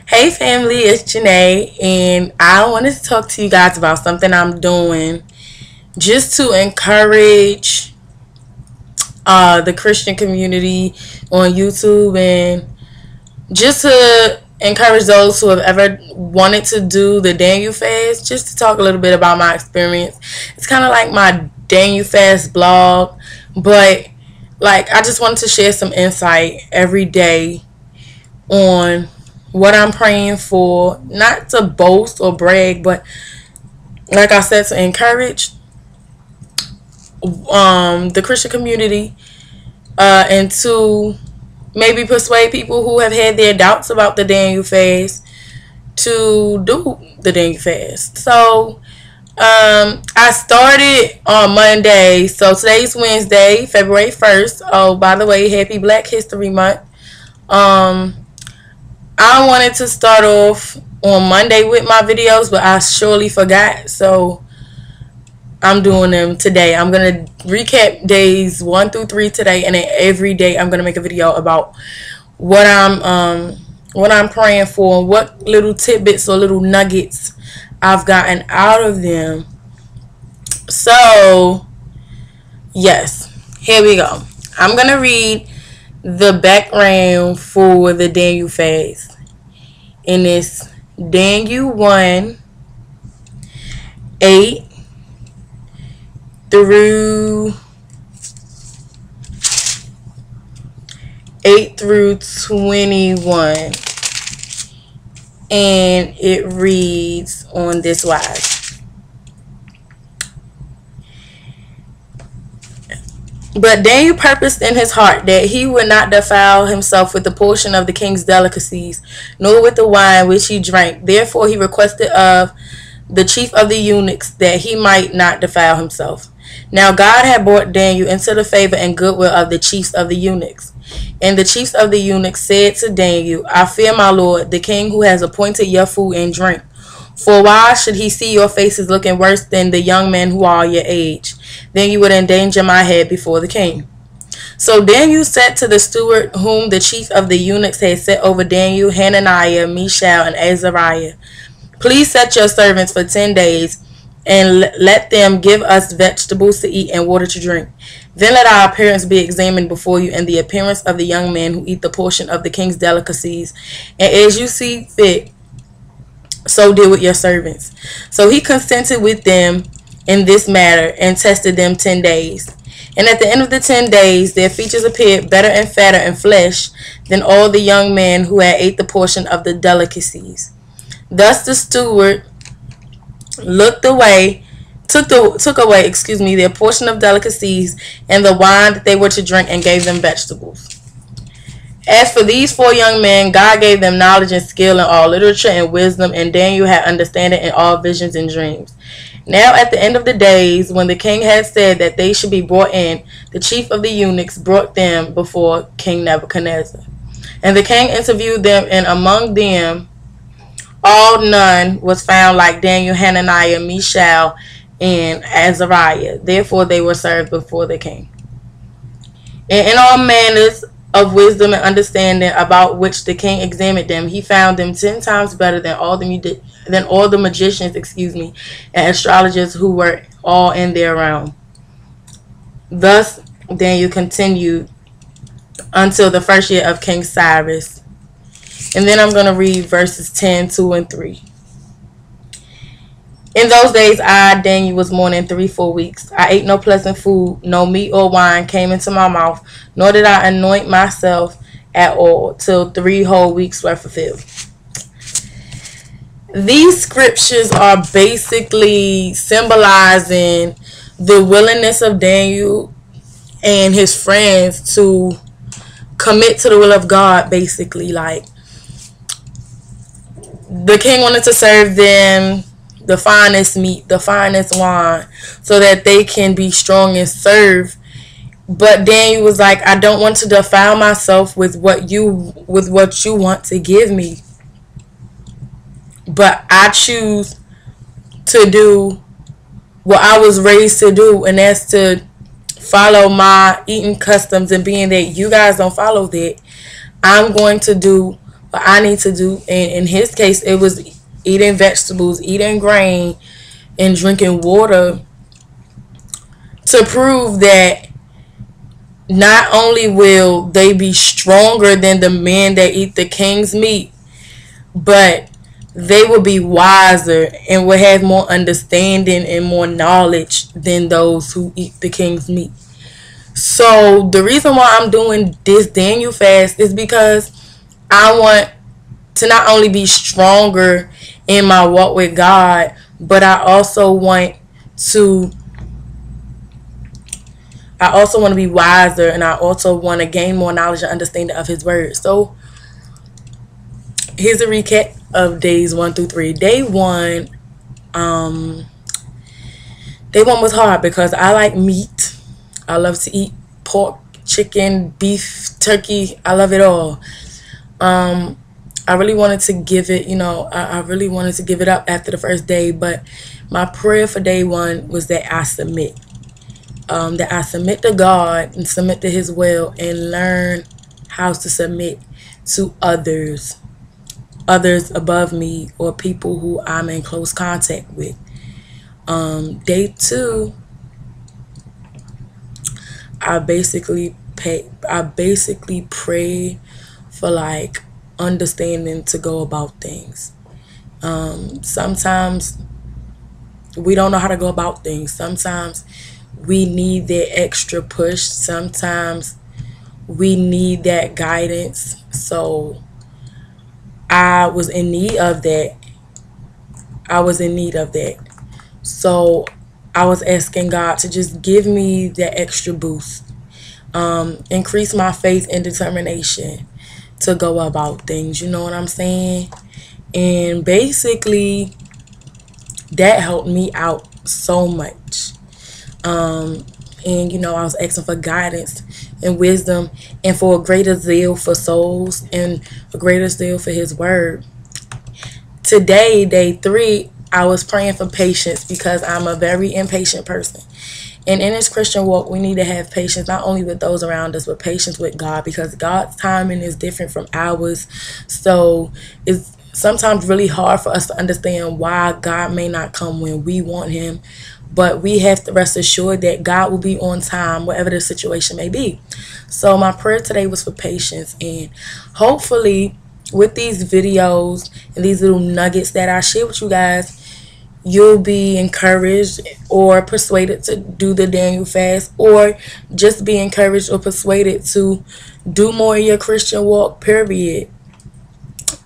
Hey family, it's Janae, and I wanted to talk to you guys about something I'm doing just to encourage the Christian community on YouTube and just to encourage those who have ever wanted to do the Daniel fast, just to talk a little bit about my experience. It's kind of like my Daniel fast blog, but like I just wanted to share some insight every day on what I'm praying for, not to boast or brag, but like I said, to encourage the Christian community and to maybe persuade people who have had their doubts about the Daniel fast to do the Daniel fast. So I started on Monday, so today's Wednesday, February 1st. Oh, by the way, happy Black History Month. I wanted to start off on Monday with my videos, but I surely forgot, so I'm doing them today. I'm going to recap days 1 through 3 today, and then every day I'm going to make a video about what I'm praying for, and what little tidbits or little nuggets I've gotten out of them. So, yes, here we go. I'm going to read the background for the Daniel fast, and it's Daniel 1:8 through 21, and it reads on this wise. But Daniel purposed in his heart that he would not defile himself with the portion of the king's delicacies, nor with the wine which he drank. Therefore he requested of the chief of the eunuchs that he might not defile himself. Now God had brought Daniel into the favor and goodwill of the chiefs of the eunuchs. And the chiefs of the eunuchs said to Daniel, I fear my lord, the king, who has appointed your food and drink. For why should he see your faces looking worse than the young men who are your age? Then you would endanger my head before the king. So Daniel said to the steward whom the chief of the eunuchs had set over Daniel, Hananiah, Mishael, and Azariah, please set your servants for 10 days, and let them give us vegetables to eat and water to drink. Then let our appearance be examined before you, and the appearance of the young men who eat the portion of the king's delicacies. And as you see fit, so deal with your servants. So he consented with them in this matter and tested them 10 days. And at the end of the 10 days, their features appeared better and fatter in flesh than all the young men who had ate the portion of the delicacies. Thus the steward took away their portion of delicacies and the wine that they were to drink, and gave them vegetables. As for these 4 young men, God gave them knowledge and skill in all literature and wisdom, and Daniel had understanding in all visions and dreams. Now at the end of the days, when the king had said that they should be brought in, the chief of the eunuchs brought them before King Nebuchadnezzar. And the king interviewed them, and among them none was found like Daniel, Hananiah, Mishael, and Azariah. Therefore they were served before the king. And in all manners of wisdom and understanding about which the king examined them, he found them 10 times better than all the magicians, and astrologers who were all in their realm. Thus Daniel continued until the first year of King Cyrus. And then I'm going to read verses 10, 2, and 3. In those days I, Daniel, was mourning 3 full weeks. I ate no pleasant food, no meat or wine came into my mouth, nor did I anoint myself at all, till 3 whole weeks were fulfilled. These scriptures are basically symbolizing the willingness of Daniel and his friends to commit to the will of God, basically. Like, the king wanted to serve them the finest meat, the finest wine, so that they can be strong and serve. But Daniel was like, I don't want to defile myself with what you want to give me. But I choose to do what I was raised to do, and that's to follow my eating customs. And being that you guys don't follow that, I'm going to do what I need to do. And in his case, it was eating vegetables, eating grain, and drinking water, to prove that not only will they be stronger than the men that eat the king's meat, but they will be wiser and will have more understanding and more knowledge than those who eat the king's meat. So the reason why I'm doing this Daniel fast is because I want to not only be stronger in my walk with God, but I also want to be wiser, and I also want to gain more knowledge and understanding of his word. So here's a recap of days 1 through 3. Day one was hard because I like meat. I love to eat pork, chicken, beef, turkey. I love it all. I really wanted to give it, I really wanted to give it up after the first day, but my prayer for day one was that I submit. That I submit to God and submit to his will and learn how to submit to others above me or people who I'm in close contact with. Day two, I basically pray for like understanding to go about things. Sometimes we don't know how to go about things. Sometimes we need that extra push. Sometimes we need that guidance. So I was in need of that. So I was asking God to just give me that extra boost. Increase my faith and determination to go about things. You know what I'm saying? And basically, that helped me out so much. And I was asking for guidance and wisdom and for a greater zeal for souls and a greater zeal for his word. Today, day 3, I was praying for patience because I'm a very impatient person. And in this Christian walk, we need to have patience not only with those around us, but patience with God, because God's timing is different from ours. So it's sometimes really hard for us to understand why God may not come when we want him. But we have to rest assured that God will be on time, whatever the situation may be. So my prayer today was for patience. And hopefully with these videos and these little nuggets that I share with you guys, you'll be encouraged or persuaded to do the Daniel fast, or just be encouraged or persuaded to do more in your Christian walk, period.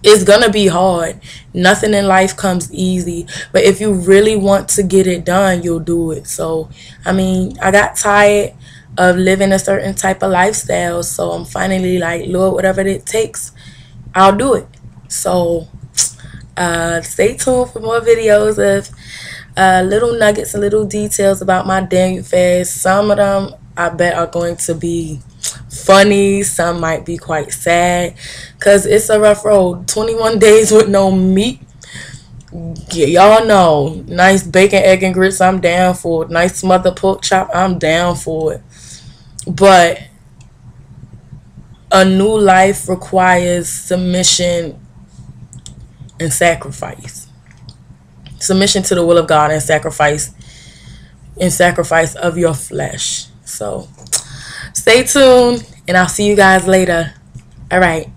It's gonna be hard. Nothing in life comes easy, but if you really want to get it done, you'll do it. So I got tired of living a certain type of lifestyle, so I'm finally like, Lord, whatever it takes, I'll do it. So stay tuned for more videos of little nuggets and little details about my Daniel fast. Some of them I bet are going to be funny. Some might be quite sad because it's a rough road. 21 days with no meat. Yeah, y'all know. Nice bacon, egg, and grits, I'm down for it. Nice smothered pork chop, I'm down for it. But a new life requires submission and sacrifice. Submission to the will of God and sacrifice of your flesh. So stay tuned and I'll see you guys later. All right.